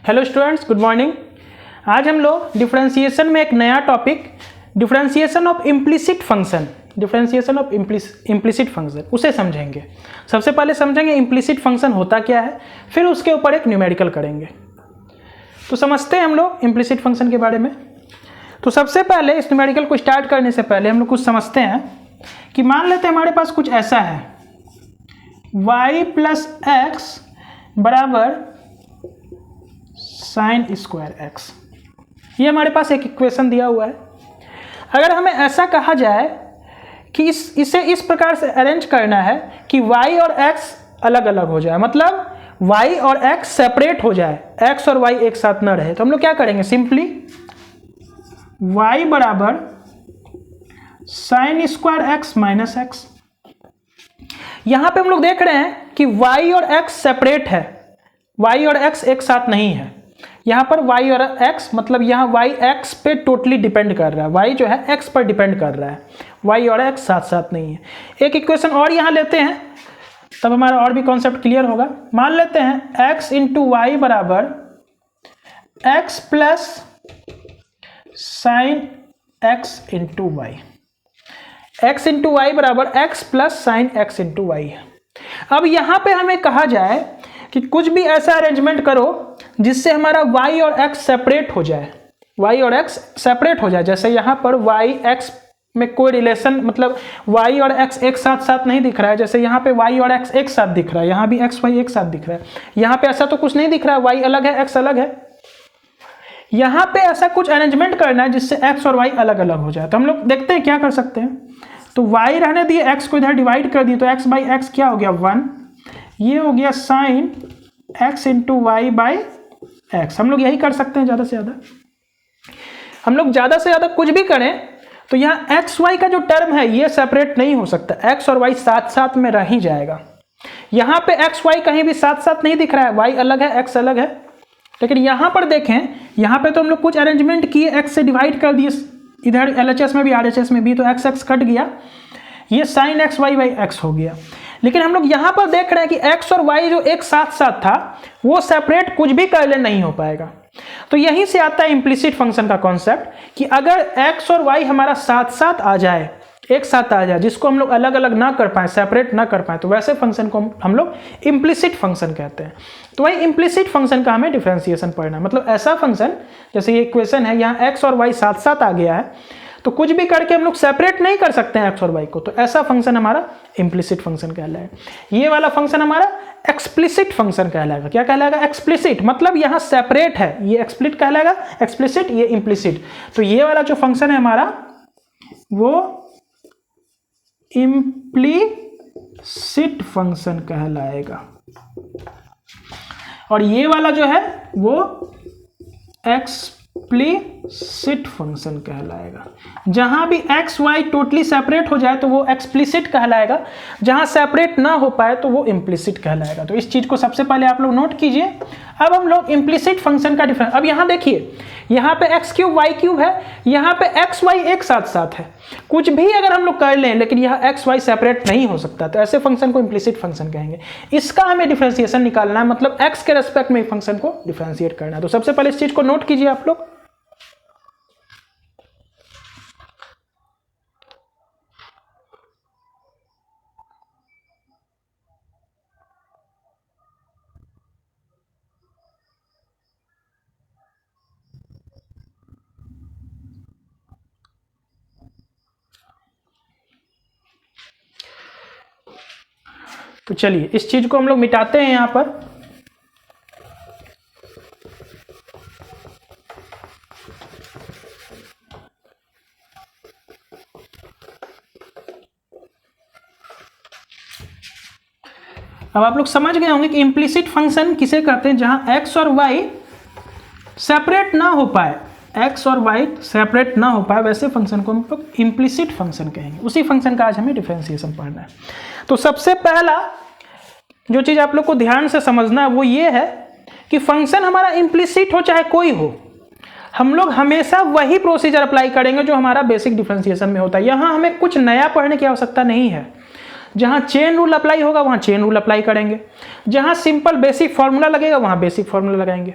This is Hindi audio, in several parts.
Hello students, good morning. आज हम लोग डिफरेंशिएशन में एक नया topic differentiation of implicit function उसे समझेंगे। सबसे पहले समझेंगे इम्प्लिसिट फंक्शन होता क्या है, फिर उसके ऊपर एक न्यूमेरिकल करेंगे। तो समझते हैं हम लोग इम्प्लिसिट फंक्शन के बारे में। तो सबसे पहले इस न्यूमेरिकल को स्टार्ट करने से पहले हम लोग कुछ समझते हैं कि मान लेते हैं हमारे पास कुछ ऐसा है, y प्लस एक्स बराबर साइन स्क्वायर एक्स। ये हमारे पास एक इक्वेशन दिया हुआ है। अगर हमें ऐसा कहा जाए कि इसे इस प्रकार से अरेंज करना है कि y और x अलग अलग हो जाए, मतलब y और x सेपरेट हो जाए, x और y एक साथ ना रहे, तो हम लोग क्या करेंगे, सिंपली y बराबर sine square x minus x. यहां पे हम लोग देख रहे हैं कि y और x सेपरेट है, y और x एक साथ नहीं है। यहाँ पर y और x मतलब यहाँ y x पे टोटली डिपेंड कर रहा है, y जो है x पर डिपेंड कर रहा है, y और x साथ साथ नहीं है। एक इक्वेशन और यहाँ लेते हैं, तब हमारा और भी कॉन्सेप्ट क्लियर होगा। मान लेते हैं x इंटू वाई बराबर x plus sine x into y. x into y बराबर x plus sine x into y है। अब यहाँ पे हमें कहा जाए कि कुछ भी ऐसा अरेंजमेंट करो जिससे हमारा y और x सेपरेट हो जाए, y और x सेपरेट हो जाए। जैसे यहाँ पर y x में कोई रिलेशन, मतलब y और x एक साथ साथ नहीं दिख रहा है। जैसे यहाँ पे y और x एक साथ दिख रहा है, यहाँ भी x y एक साथ दिख रहा है। यहाँ पे ऐसा तो कुछ नहीं दिख रहा है, y अलग है x अलग है। यहाँ पे ऐसा कुछ अरेंजमेंट करना है जिससे x और y अलग अलग हो जाए। तो हम लोग देखते हैं क्या कर सकते हैं। तो y रहने दिए, x को इधर डिवाइड कर दिए, तो x बाई एक्स क्या हो गया 1, ये हो गया sine x into y by x. हम लोग यही कर सकते हैं ज़्यादा से ज़्यादा। हम लोग ज़्यादा से ज़्यादा कुछ भी करें तो यहाँ एक्स वाई का जो टर्म है ये सेपरेट नहीं हो सकता, एक्स और वाई साथ साथ में रह ही जाएगा। यहाँ पे एक्स वाई कहीं भी साथ साथ नहीं दिख रहा है, वाई अलग है एक्स अलग है। लेकिन यहाँ पर देखें, यहाँ पे तो हम लोग कुछ अरेंजमेंट किए, एक्स से डिवाइड कर दिए, इधर LHS में भी RHS में भी, तो एक्स एक्स कट गया, ये sine x y by x हो गया। लेकिन हम लोग यहाँ पर देख रहे हैं कि x और y जो एक साथ साथ था वो सेपरेट कुछ भी कर ले नहीं हो पाएगा। तो यहीं से आता है इम्प्लिसिट फंक्शन का कॉन्सेप्ट कि अगर x और y हमारा साथ साथ आ जाए, एक साथ आ जाए, जिसको हम लोग अलग अलग ना कर पाए, सेपरेट ना कर पाए, तो वैसे फंक्शन को हम लोग इम्प्लिसिट फंक्शन कहते हैं। तो वही इम्प्लिसिट फंक्शन का हमें डिफरेंशिएशन पढ़ना है। मतलब ऐसा फंक्शन, जैसे ये इक्वेशन है, यहाँ x और y साथ साथ आ गया है, तो कुछ भी करके हम लोग सेपरेट नहीं कर सकते हैं x और y को, तो ऐसा फंक्शन हमारा इम्प्लिसिट फंक्शन कहलाएगा। ये वाला फंक्शन हमारा एक्सप्लिसिट फंक्शन कहलाएगा। क्या कहलाएगा? एक्सप्लिसिट, मतलब यहाँ सेपरेट है, ये एक्सप्लिट कहलाएगा, एक्सप्लिसिट ये इम्प्लिसिट। तो ये वाला जो फंक्शन है हमारा वो इम्प्लिसिट फंक्शन कहलाएगा, और ये वाला जो है वो एक्सप्लिसिट फंक्शन कहलाएगा। जहां भी एक्स वाई टोटली सेपरेट हो जाए तो वो एक्सप्लिसिट कहलाएगा, जहां सेपरेट ना हो पाए तो वो इम्प्लिसिट कहलाएगा। तो इस चीज को सबसे पहले आप लोग नोट कीजिए। अब हम लोग इम्प्लिसिट फंक्शन का डिफरेंस, अब यहां देखिए, यहाँ पे एक्स क्यूब वाई क्यूब है, यहाँ पे एक्स वाई एक साथ साथ है। कुछ भी अगर हम लोग कर लें लेकिन यहाँ एक्स वाई सेपरेट नहीं हो सकता, तो ऐसे फंक्शन को इम्प्लिसिट फंक्शन कहेंगे। इसका हमें डिफरेंशिएशन निकालना है, मतलब एक्स के रेस्पेक्ट में फंक्शन को डिफरेंशिएट करना है। तो सबसे पहले इस चीज को नोट कीजिए आप लोग। तो चलिए इस चीज को हम लोग मिटाते हैं यहां पर। अब आप लोग समझ गए होंगे कि इम्प्लिसिट फंक्शन किसे कहते हैं, जहां x और y सेपरेट ना हो पाए, x और y सेपरेट ना हो पाए, वैसे फंक्शन को हम लोग इम्प्लिसिट फंक्शन कहेंगे। उसी फंक्शन का आज हमें डिफरेंशिएशन पढ़ना है। तो सबसे पहला जो चीज आप लोग को ध्यान से समझना है वो ये है कि फंक्शन हमारा इम्प्लिसिट हो चाहे कोई हो, हम लोग हमेशा वही प्रोसीजर अप्लाई करेंगे जो हमारा बेसिक डिफरेंशिएशन में होता है। यहाँ हमें कुछ नया पढ़ने की आवश्यकता नहीं है। जहाँ चेन रूल अप्लाई होगा वहाँ चेन रूल अप्लाई करेंगे, जहाँ सिंपल बेसिक फॉर्मूला लगेगा वहाँ बेसिक फॉर्मूला लगाएंगे।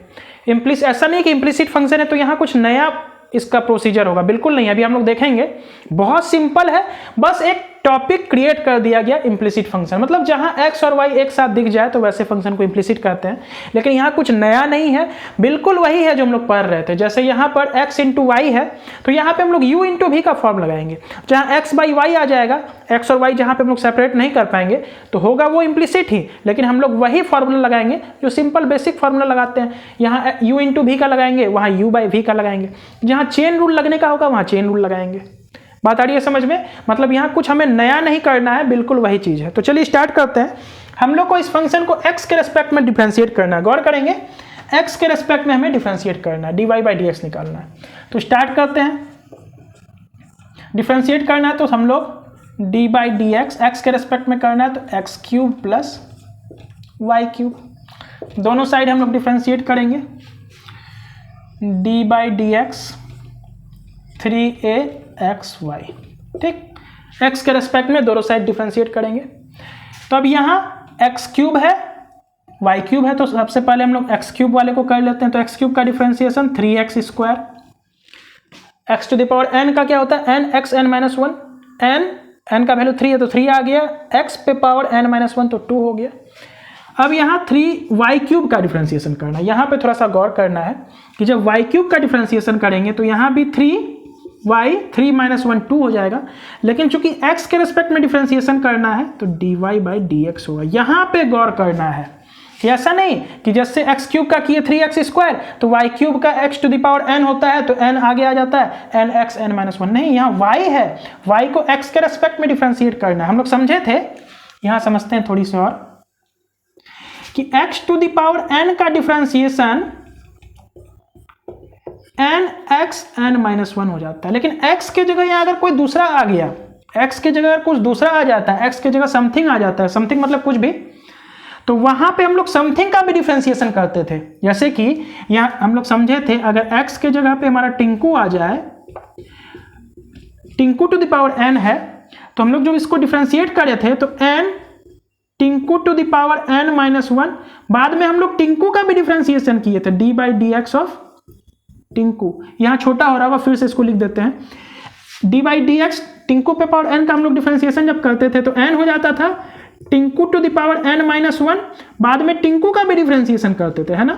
ऐसा नहीं कि इम्प्लिसिट फंक्शन है तो यहाँ कुछ नया इसका प्रोसीजर होगा, बिल्कुल नहीं। अभी हम लोग देखेंगे, बहुत सिंपल है, बस एक टॉपिक क्रिएट कर दिया गया इम्प्लिसिट फंक्शन। मतलब जहां x और y एक साथ दिख जाए तो वैसे फंक्शन को इम्प्लिसिट कहते हैं, लेकिन यहाँ कुछ नया नहीं है, बिल्कुल वही है जो हम लोग पढ़ रहे थे। जैसे यहाँ पर x इंटू वाई है तो यहाँ पे हम लोग u इंटू भी का फॉर्म लगाएंगे, जहाँ x बाई वाई आ जाएगा, x और y जहाँ पे हम लोग सेपरेट नहीं कर पाएंगे तो होगा वो इम्प्लिसिट ही, लेकिन हम लोग वही फॉर्मूला लगाएंगे जो सिंपल बेसिक फॉर्मूला लगाते हैं। यहाँ u इंटू भी का लगाएंगे, वहाँ u बाई v का लगाएंगे, जहाँ चेन रूल लगने का होगा वहाँ चेन रूल लगाएंगे। बात आ रही है समझ में? मतलब यहाँ कुछ हमें नया नहीं करना है, बिल्कुल वही चीज़ है। तो चलिए स्टार्ट करते हैं। हम लोग को इस फंक्शन को x के रेस्पेक्ट में डिफरेंशिएट करना है, गौर करेंगे, x के रेस्पेक्ट में हमें डिफरेंशिएट करना है, dy बाई डी एक्स निकालना है। तो स्टार्ट करते हैं, डिफरेंशिएट करना है तो हम लोग डी बाई डी एक्स के रेस्पेक्ट में करना है तो x cube plus y cube, दोनों साइड हम लोग डिफरेंशिएट करेंगे, D by d x 3axy, ठीक, x के रेस्पेक्ट में दोनों साइड डिफरेंशिएट करेंगे। तो अब यहाँ x क्यूब है y क्यूब है, तो सबसे पहले हम लोग x क्यूब वाले को कर लेते हैं। तो x क्यूब का differentiation 3x square, x to the power n का क्या होता है, n x n minus 1, n का वैल्यू 3 है तो 3 आ गया, x पे पावर n माइनस 1 तो 2 हो गया। अब यहाँ 3y क्यूब का डिफरेंशिएशन करना है। यहाँ पे थोड़ा सा गौर करना है कि जब y क्यूब का डिफरेंशिएशन करेंगे तो यहाँ भी 3 माइनस 1 2 हो जाएगा, लेकिन चूंकि x के रेस्पेक्ट में डिफरेंशिएशन करना है तो dy बाई डी एक्स होगा। यहाँ पे गौर करना है कि ऐसा नहीं कि जैसे x क्यूब का किए 3x स्क्वायर तो y क्यूब का x to the power n होता है तो n आगे आ जाता है n x n माइनस 1, नहीं, यहाँ y है, y को x के रेस्पेक्ट में डिफरेंशिएट करना है। हम लोग समझे थे, यहाँ समझते हैं थोड़ी सी और, कि x to the power n का differentiation n x n minus 1 हो जाता है, लेकिन x के जगह यहाँ अगर कोई दूसरा आ गया, x के जगह कुछ दूसरा आ जाता है, x के जगह समथिंग आ जाता है, समथिंग मतलब कुछ भी, तो वहां पे हम लोग समथिंग का भी डिफरेंशिएशन करते थे। जैसे कि यहाँ हम लोग समझे थे, अगर x के जगह पे हमारा टिंकू आ जाए, Tinku to the power n है, तो हम लोग जब इसको डिफरेंशिएट करे थे तो n Tinku to the power n minus 1, बाद में हम लोग टिंकू का भी डिफरेंशिएशन किए थे, D by d x of Tinku, यहाँ छोटा हो रहा होगा, फिर से इसको लिख देते हैं, D by d x, Tinku पे पावर n का हम लोग डिफरेंशिएशन जब करते थे तो n हो जाता था Tinku to the power n minus 1, बाद में टिंकू का भी डिफरेंशिएशन करते थे, है ना,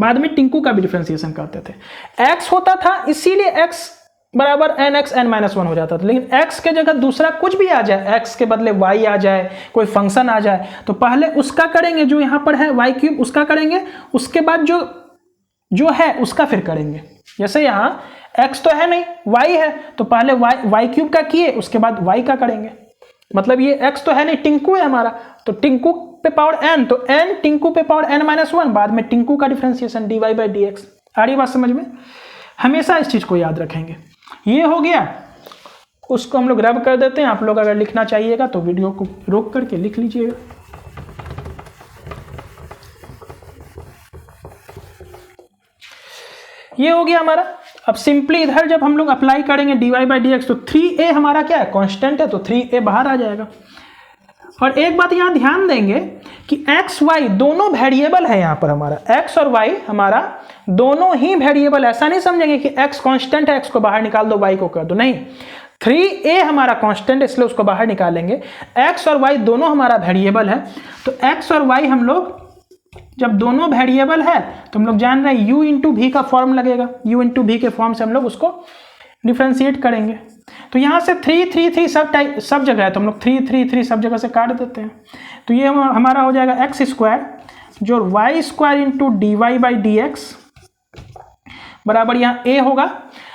बाद में टिंकू का भी डिफरेंशिएशन करते थे। x होता था इसीलिए x बराबर n x n माइनस 1 हो जाता था, लेकिन x के जगह दूसरा कुछ भी आ जाए, x के बदले y आ जाए, कोई फंक्शन आ जाए, तो पहले उसका करेंगे जो यहाँ पर है y क्यूब, उसका करेंगे, उसके बाद जो है उसका फिर करेंगे। जैसे यहाँ x तो है नहीं, y है, तो पहले y क्यूब का किए, उसके बाद y का करेंगे। मतलब ये x तो है नहीं, टिंकू है हमारा, तो टिंकू पे पावर n, तो n टिंकू पे पावर n माइनस 1, बाद में टिंकू का differentiation d y by d x. आ रही बात समझ में? हमेशा इस चीज को याद रखेंगे। ये हो गया, उसको हम लोग रब कर देते हैं। आप लोग अगर लिखना चाहिएगा तो वीडियो को रोक करके लिख लीजिएगा। ये हो गया हमारा। अब सिंपली इधर जब हम लोग अप्लाई करेंगे d y by d x, तो 3a हमारा क्या है, कांस्टेंट है, तो 3a बाहर आ जाएगा। और एक बात यहाँ ध्यान देंगे कि x y दोनों वेरिएबल है, यहाँ पर हमारा x और y हमारा दोनों ही वेरिएबल। ऐसा नहीं समझेंगे कि x कांस्टेंट है, x को बाहर निकाल दो, y को कर दो, नहीं, 3a हमारा कांस्टेंट इसलिए उसको बाहर निकालेंगे। x और y दोनों हमारा वेरिएबल है, तो x और y हम लोग जब दोनों वेरिएबल है तो हम लोग जान रहे हैं u इंटू भी का फॉर्म लगेगा, u इंटू भी के फॉर्म से हम लोग उसको डिफरेंशिएट करेंगे। तो यहाँ से 3 3 3 सब जगह है, तो हम लोग 3 3 3 सब जगह से काट देते हैं। तो ये हमारा हो जाएगा एक्स स्क्वायर जो y square into d y by d x बराबर यहाँ a होगा।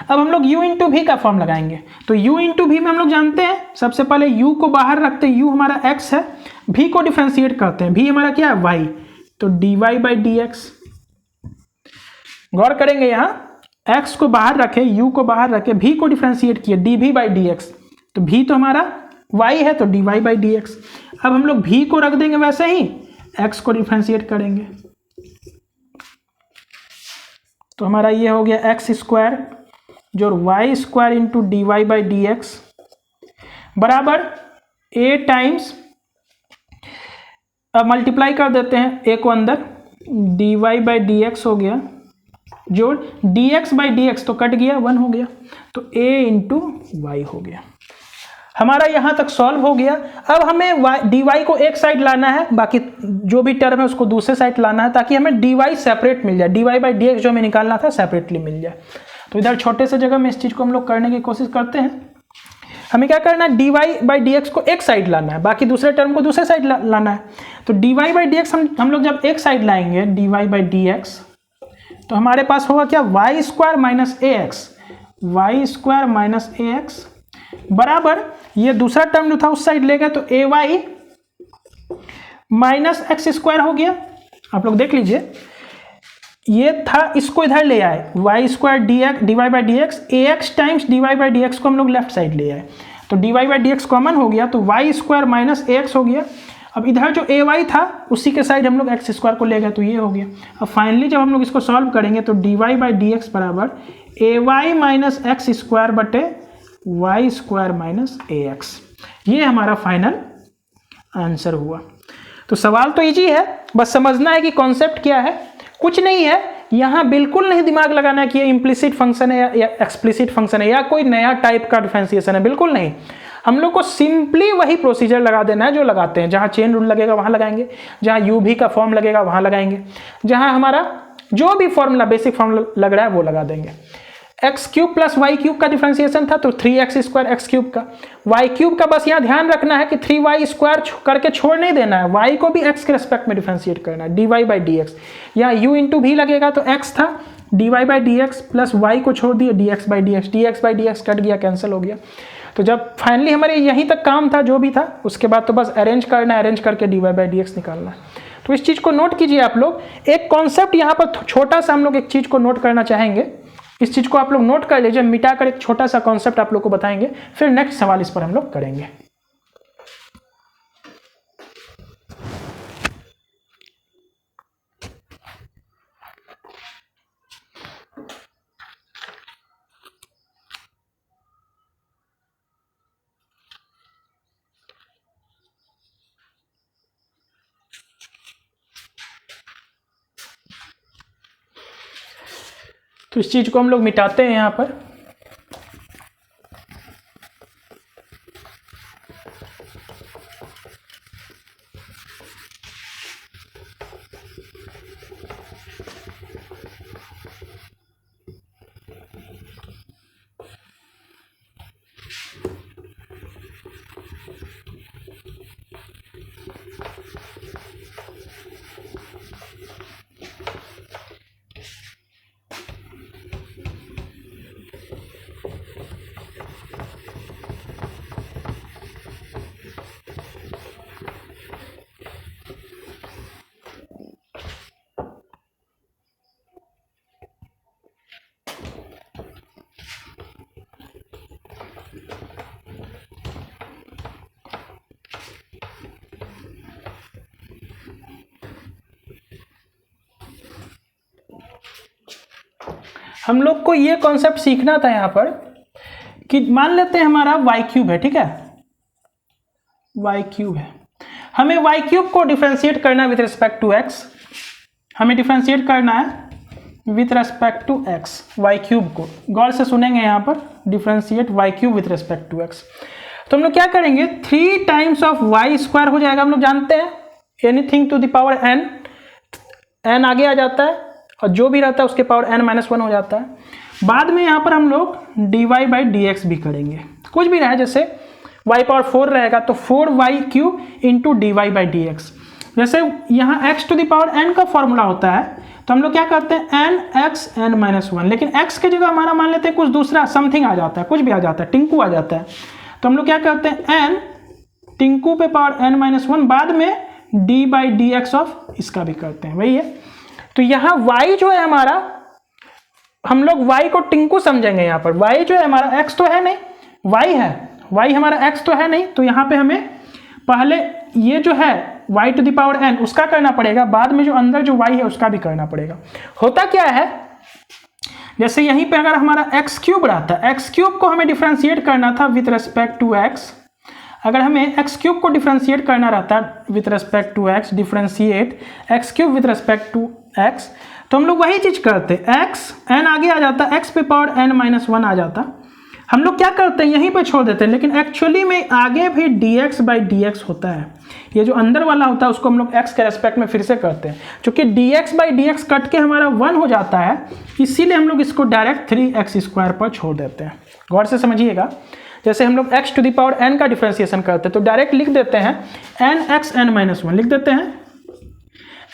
अब हम लोग u इंटू भी का फॉर्म लगाएंगे, तो u इंटू भी में हम लोग जानते हैं, सबसे पहले u को बाहर रखते हैं, u हमारा x है, v को डिफरेंशिएट करते हैं, v हमारा क्या है y, तो dy बाई डी एक्स। गौर करेंगे यहाँ x को बाहर रखे, u को बाहर रखे, v को डिफरेंशिएट किए dv बाई डी एक्स, तो v तो हमारा y है, तो dy बाई डी एक्स। अब हम लोग v को रख देंगे वैसे ही, x को डिफरेंशिएट करेंगे, तो हमारा ये हो गया एक्स स्क्वायर जो y square into d y by d x बराबर a टाइम्स, अब मल्टीप्लाई कर देते हैं a को अंदर, dy बाई डी एक्स हो गया, जोड़ dx बाई डी एक्स तो कट गया, 1 हो गया, तो a इंटू वाई हो गया। हमारा यहाँ तक सॉल्व हो गया। अब हमें dy को एक साइड लाना है, बाकी जो भी टर्म है उसको दूसरे साइड लाना है, ताकि हमें dy सेपरेट मिल जाए, dy बाई डी एक्स जो हमें निकालना था सेपरेटली मिल जाए। तो इधर छोटे से जगह में इस चीज़ को हम लोग करने की कोशिश करते हैं। हमें क्या करना है, dy बाई डी एक्स को एक साइड लाना है, बाकी दूसरे टर्म को दूसरे साइड लाना है। तो dy बाई डी एक्स हम लोग जब एक साइड लाएंगे dy बाई डी एक्स, तो हमारे पास होगा क्या, Y square minus a x, Y square minus a x बराबर, ये दूसरा टर्म जो था उस साइड ले गए तो ए वाई माइनस एक्स स्क्वायर हो गया। आप लोग देख लीजिए, ये था, इसको इधर ले आए, y square d y by d x, a x times d y by d x को हम लोग लेफ्ट साइड ले आए, तो d y by d x common हो गया, तो y square minus a x हो गया। अब इधर जो ए वाई था उसी के साइड हम लोग एक्स स्क्वायर को ले गए, तो ये हो गया। अब फाइनली जब हम लोग इसको सॉल्व करेंगे तो d y by d x बराबर a y minus x square बटे y square minus a x, ये हमारा फाइनल आंसर हुआ। तो सवाल तो इजी है, बस समझना है कि कॉन्सेप्ट क्या है, कुछ नहीं है। यहाँ बिल्कुल नहीं दिमाग लगाना है कि ये इम्प्लिसिट फंक्शन है या एक्सप्लिसिट फंक्शन है या कोई नया टाइप का डिफरेंशिएशन है, बिल्कुल नहीं। हम लोग को सिंपली वही प्रोसीजर लगा देना है जो लगाते हैं, जहाँ चेन रूल लगेगा वहाँ लगाएंगे, जहाँ यू भी का फॉर्म लगेगा वहाँ लगाएंगे, जहाँ हमारा जो भी फॉर्मूला बेसिक फॉर्मूला लग रहा है वो लगा देंगे। X cube plus y cube का डिफरेंशिएशन था तो 3x स्क्वायर एक्स क्यूब का, वाई क्यूब का बस यहाँ ध्यान रखना है कि 3y स्क्वायर करके छोड़ नहीं देना है, y को भी x के रेस्पेक्ट में डिफरेंशिएट करना है, dy बाई डी एक्स, यहाँ u इंटू भी लगेगा तो x था, dy by d x plus y को छोड़ दिए dx by d x cut गया, कैंसिल हो गया। तो जब फाइनली हमारे यहीं तक काम था जो भी था, उसके बाद तो बस अरेंज करना है, अरेंज करके dy बाई डी एक्स निकालना है। तो इस चीज़ को नोट कीजिए आप लोग। एक कॉन्सेप्ट यहाँ पर छोटा सा हम लोग एक चीज़ को नोट करना चाहेंगे, इस चीज़ को आप लोग नोट कर लीजिए, मिटाकर एक छोटा सा कॉन्सेप्ट आप लोग को बताएंगे, फिर नेक्स्ट सवाल इस पर हम लोग करेंगे। तो इस चीज़ को हम लोग मिटाते हैं यहाँ पर। हम लोग को ये कॉन्सेप्ट सीखना था यहाँ पर कि मान लेते हैं हमारा y क्यूब है, ठीक है, y क्यूब है, हमें y क्यूब को डिफरेंशिएट करना है विथ रिस्पेक्ट टू x, हमें डिफरेंशिएट करना है with respect to x, y cube को गौर से सुनेंगे यहाँ पर, differentiate y cube with respect to x। तो हम लोग क्या करेंगे, 3 टाइम्स ऑफ y स्क्वायर हो जाएगा, हम लोग जानते हैं anything to the power n, n आगे आ जाता है और जो भी रहता है उसके पावर n-1 हो जाता है। बाद में यहाँ पर हम लोग dy बाई डी एक्स भी करेंगे, कुछ भी रहे, जैसे y पावर 4 रहेगा तो 4y cube into d y by d x. जैसे यहाँ x to the power n का फॉर्मूला होता है तो हम लोग क्या करते हैं n(x n-1), लेकिन x के जगह हमारा मान लेते हैं कुछ दूसरा समथिंग आ जाता है, कुछ भी आ जाता है, टिंकू आ जाता है, तो हम लोग क्या करते हैं n टिंकू पे पावर n-1, बाद में D by d x of इसका भी करते हैं, वही है। तो यहाँ y जो है हमारा, हम लोग y को टिंकू समझेंगे, यहाँ पर y जो है हमारा x तो है नहीं, y है, y हमारा x तो है नहीं, तो यहाँ पे हमें पहले ये जो है y to the power n उसका करना पड़ेगा, बाद में जो अंदर जो y है उसका भी करना पड़ेगा। होता क्या है, जैसे यहीं पे अगर हमारा एक्स क्यूब रहता है, एक्स क्यूब को हमें डिफरेंशिएट करना था विथ रेस्पेक्ट टू x, अगर हमें एक्स क्यूब को डिफ्रेंशिएट करना रहता with respect to x, differentiate x cube with respect to x, तो हम लोग वही चीज़ करते, एक्स एन आगे आ जाता, एक्स पे पावर एन माइनस वन आ जाता, हम लोग क्या करते हैं यहीं पे छोड़ देते हैं। लेकिन एक्चुअली में आगे भी dx बाई dx होता है, ये जो अंदर वाला होता है उसको हम लोग x के रेस्पेक्ट में फिर से करते हैं, क्योंकि dx बाई dx कट के हमारा 1 हो जाता है, इसीलिए हम लोग इसको डायरेक्ट 3x स्क्वायर पर छोड़ देते हैं। गौर से समझिएगा, जैसे हम लोग x to the power n का डिफ्रेंसिएशन करते हैं तो डायरेक्ट लिख देते हैं nx n माइनस वन, लिख देते हैं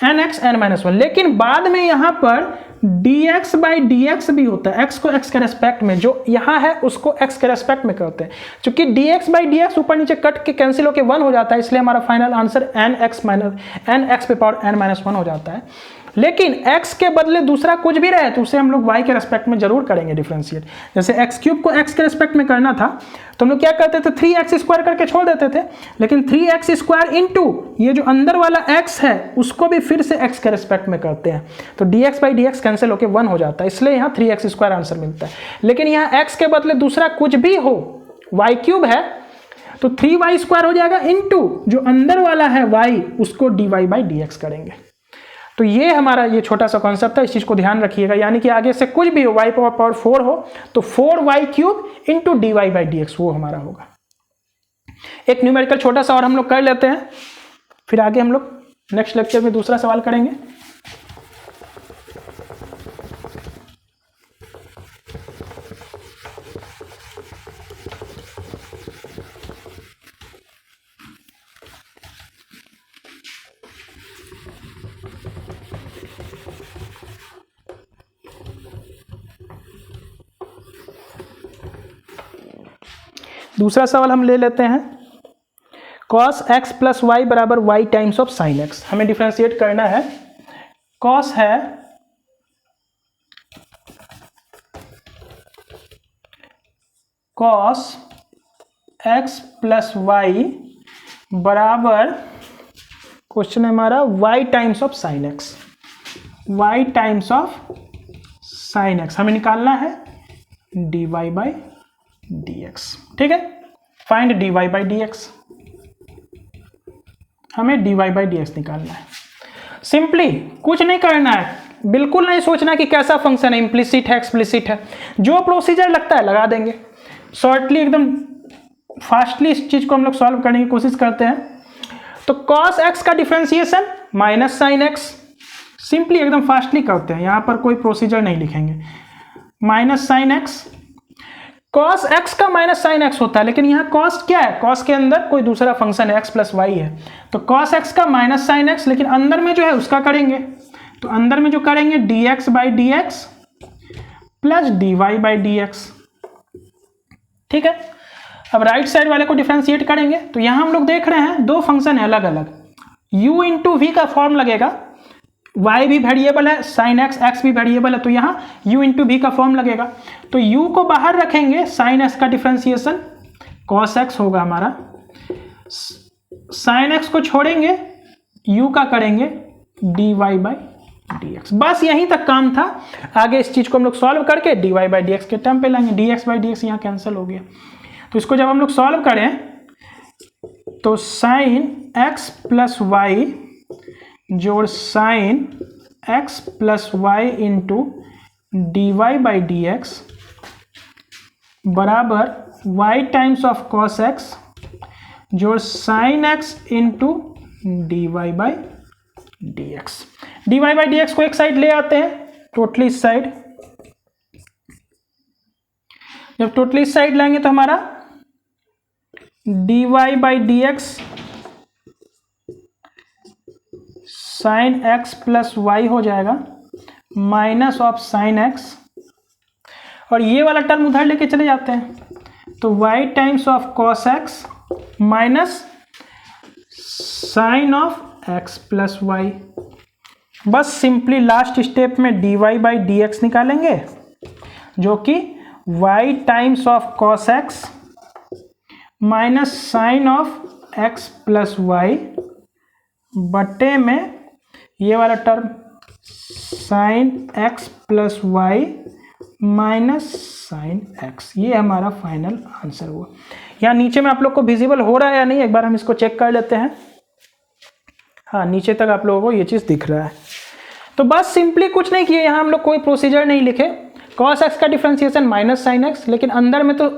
nx n माइनस वन, लेकिन बाद में यहाँ पर dx बाई dx भी होता है, x को x के रेस्पेक्ट में, जो यहाँ है उसको x के रेस्पेक्ट में करते हैं। चूंकि dx बाई dx ऊपर नीचे कट के कैंसिल होकर 1 हो जाता है, इसलिए हमारा फाइनल आंसर nx पे पावर n माइनस वन हो जाता है। लेकिन x के बदले दूसरा कुछ भी रहे तो उसे हम लोग y के रेस्पेक्ट में जरूर करेंगे डिफ्रेंशिएट। जैसे x क्यूब को x के रेस्पेक्ट में करना था तो हम लोग क्या करते थे, 3x स्क्वायर करके छोड़ देते थे, लेकिन 3x स्क्वायर इंटू ये जो अंदर वाला x है उसको भी फिर से x के रेस्पेक्ट में करते हैं, तो dx बाई dx कैंसिल होकर 1 हो जाता है, इसलिए यहाँ 3x स्क्वायर आंसर मिलता है। लेकिन यहाँ x के बदले दूसरा कुछ भी हो, y क्यूब है तो 3y स्क्वायर हो जाएगा, इंटू जो अंदर वाला है y उसको dy बाई dx करेंगे। तो ये हमारा ये छोटा सा कॉन्सेप्ट है, इस चीज़ को ध्यान रखिएगा। यानी कि आगे से कुछ भी हो, y पावर 4 हो तो 4y cube into dy by dx वो हमारा होगा। एक न्यूमेरिकल छोटा सा और हम लोग कर लेते हैं, फिर आगे हम लोग नेक्स्ट लेक्चर में दूसरा सवाल करेंगे। दूसरा सवाल हम ले लेते हैं, cos x प्लस वाई बराबर y times of sine x। हमें डिफ्रेंशिएट करना है, cos है cos x प्लस वाई बराबर, क्वेश्चन है हमारा y times of sine x, y times of sine x हमें निकालना है dy बाई dx। ठीक है, फाइंड dy बाई dx, हमें dy बाई dx निकालना है। सिंपली कुछ नहीं करना है, बिल्कुल नहीं सोचना कि कैसा फंक्शन है, इम्प्लिसिट है एक्सप्लिसिट है, जो प्रोसीजर लगता है लगा देंगे। शॉर्टली एकदम फास्टली इस चीज को हम लोग सॉल्व करने की कोशिश करते हैं। तो cos x का differentiation minus sine x, simply एकदम फास्टली करते हैं, यहां पर कोई प्रोसीजर नहीं लिखेंगे। Minus sine x, cos x का माइनस साइन x होता है, लेकिन यहाँ cos क्या है, cos के अंदर कोई दूसरा फंक्शन है x प्लस वाई है, तो cos x का माइनस साइन x, लेकिन अंदर में जो है उसका करेंगे, तो अंदर में जो करेंगे dx by dx plus dy by dx। ठीक है, अब राइट साइड वाले को डिफरेंशिएट करेंगे, तो यहाँ हम लोग देख रहे हैं दो फंक्शन है अलग अलग, u इंटू वी का फॉर्म लगेगा, y भी वेरिएबल है, साइन x, x भी वेरिएबल है, तो यहाँ u इंटू वी का फॉर्म लगेगा। तो u को बाहर रखेंगे, साइन x का डिफरेंशिएशन cos x होगा हमारा, साइन x को छोड़ेंगे, u का करेंगे dy बाई dx। बस यहीं तक काम था, आगे इस चीज को हम लोग सॉल्व करके dy बाई dx के टर्म पे लाएंगे, dx बाई dx यहाँ कैंसिल हो गया। तो इसको जब हम लोग सॉल्व करें तो साइन x प्लस वाई जोड़ sine x plus y into d y by d x बराबर y times of cos x जोड़ sine x into d y by d x. D y by d x को एक साइड ले आते हैं, टोटली इस साइड, जब टोटली इस साइड लाएंगे तो हमारा d y by d x sine x plus y हो जाएगा माइनस ऑफ साइन एक्स, और ये वाला टर्म उधर लेके चले जाते हैं, तो y times of cos x minus sine of x plus y. बस सिंपली लास्ट स्टेप में dy बाई डी एक्स निकालेंगे, जो कि y times of cos x minus sine of x plus y बटे में ये वाला term sine x plus y minus sine x, ये हमारा फाइनल आंसर हुआ। यहाँ नीचे में आप लोग को विजिबल हो रहा है या नहीं, एक बार हम इसको चेक कर लेते हैं। हाँ, नीचे तक आप लोगों को ये चीज़ दिख रहा है। तो बस सिंपली कुछ नहीं किए, यहाँ हम लोग कोई प्रोसीजर नहीं लिखे। cos x का डिफ्रेंसिएशन माइनस साइन एक्स, लेकिन अंदर में तो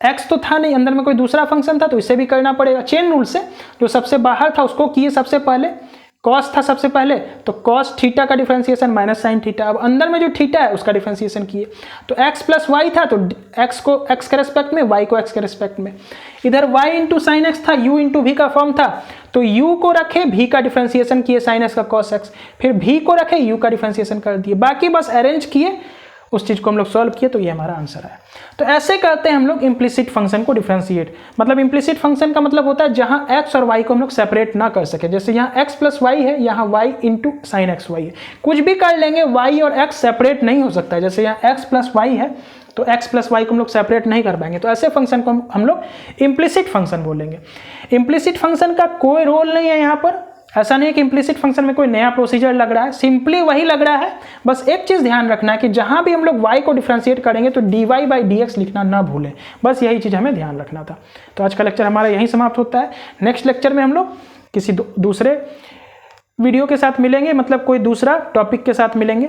x तो था नहीं, अंदर में कोई दूसरा फंक्शन था, तो इसे भी करना पड़ेगा। चेन रूल से जो सबसे बाहर था उसको किए सबसे पहले, cos था सबसे पहले, तो cos थीटा का डिफ्रेंसिएशन माइनस साइन थीटा। अब अंदर में जो थीटा है उसका डिफ्रेंसिएशन किए, तो x प्लस वाई था, तो x को x के रेस्पेक्ट में, y को x के रेस्पेक्ट में। इधर y इंटू साइन एक्स था, u इंटू v का फॉर्म था, तो u को रखे, v का डिफ्रेंसिएशन किए साइन एक्स का cos x, फिर v को रखे, u का डिफ्रेंसिएशन कर दिए। बाकी बस अरेंज किए, उस चीज़ को हम लोग सॉल्व किए, तो ये हमारा आंसर है। तो ऐसे करते हैं हम लोग इम्प्लिसिट फंक्शन को डिफ्रेंशिएट। मतलब इम्प्लिसिट फंक्शन का मतलब होता है जहां x और y को हम लोग सेपरेट ना कर सके। जैसे यहाँ x प्लस वाई है, यहाँ y into sine x y है, कुछ भी कर लेंगे y और x सेपरेट नहीं हो सकता है। जैसे यहाँ x प्लस वाई है, तो x प्लस वाई को हम लोग सेपरेट नहीं कर पाएंगे, तो ऐसे फंक्शन को हम लोग इम्प्लिसिट फंक्शन बोलेंगे। इम्प्लिसिट फंक्शन का कोई रोल नहीं है यहाँ पर, ऐसा नहीं है कि इम्प्लिसिट फंक्शन में कोई नया प्रोसीजर लग रहा है, सिंपली वही लग रहा है। बस एक चीज़ ध्यान रखना है कि जहां भी हम लोग y को डिफ्रेंशिएट करेंगे तो dy बाई dx लिखना ना भूलें, बस यही चीज़ हमें ध्यान रखना था। तो आज का लेक्चर हमारा यहीं समाप्त होता है। नेक्स्ट लेक्चर में हम लोग किसी दूसरे वीडियो के साथ मिलेंगे, मतलब कोई दूसरा टॉपिक के साथ मिलेंगे।